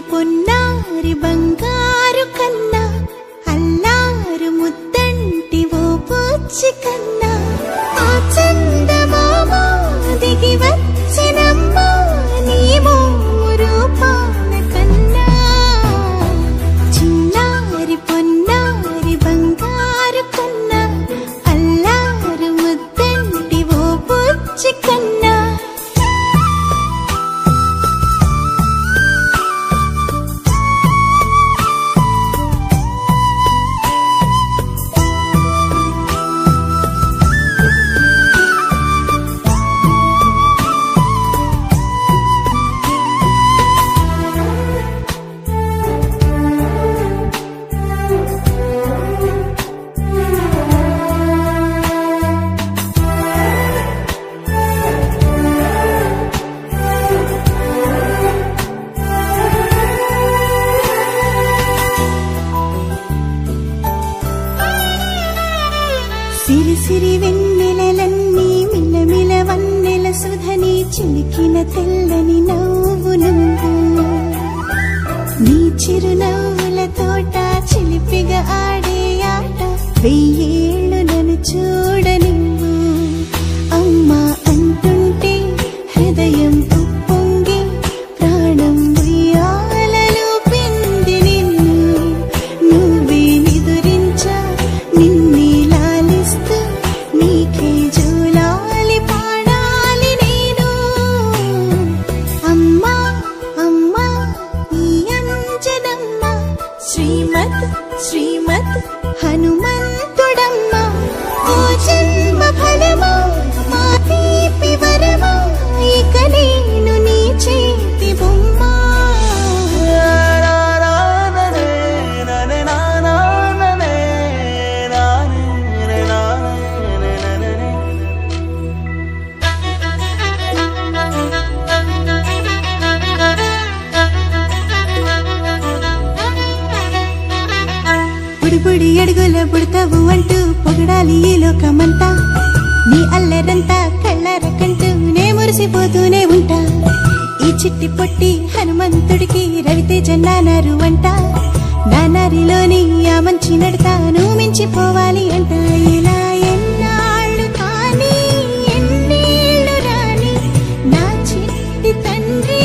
పొన్నారి బంగారు కన్నా అల్లారు ముద్దంటి ఓ పూచి కన్నా ఆ చందమామ దిగి వచ్చినమ్మా నీ రూపాన కన్నా చిన్నారి పొన్నారి బంగారు కన్నా అల్లారు ముద్దంటి ఓ పూచి కన్నా సిరి సిరి వెన్నెలలన్నీ మిలమిల వన్నెల సుధని చిలికిన తెల్లని నవ్వు నువ్వు నీ చిరునవ్వుల తోట చిలిపిగా ఆడే ఆట వెయ్యేళ్ళు నన్ను చూడ నువ్వు అమ్మా అంటుంటే హృదయం ఉప్పొంగి ప్రాణం ఉయ్యాలలో పిండి నిన్ను నువ్వే నిదురించా నిన్నే నీకే జోలాలి పాడాలి నేను అమ్మా అమ్మా ఈ అంజనమ్మ శ్రీమత్ శ్రీమత్ హనుమంతుడమ్మ ఓ జన్మ ఫలమా మా తీపి వరమా ఇక నేను నీ చేతి బొమ్మ బుడి అడుగుల బుడతావు అంటూ పొగడాలి ఈ లోకమంతా నీ అల్లరంతా కళ్ళారకంటూ నే మురిసిపోతూనే ఉంటా ఈ చిట్టి పొట్టి హనుమంతుడికి రవితేజ నానారు అంట నానారిలోని ఆ మంచి నడతా నువ్వు మించిపోవాలి అంట ఇలా ఎన్నాళ్ళు కానీ ఎన్నేళ్ళు రాని నా చిట్టి తండ్రి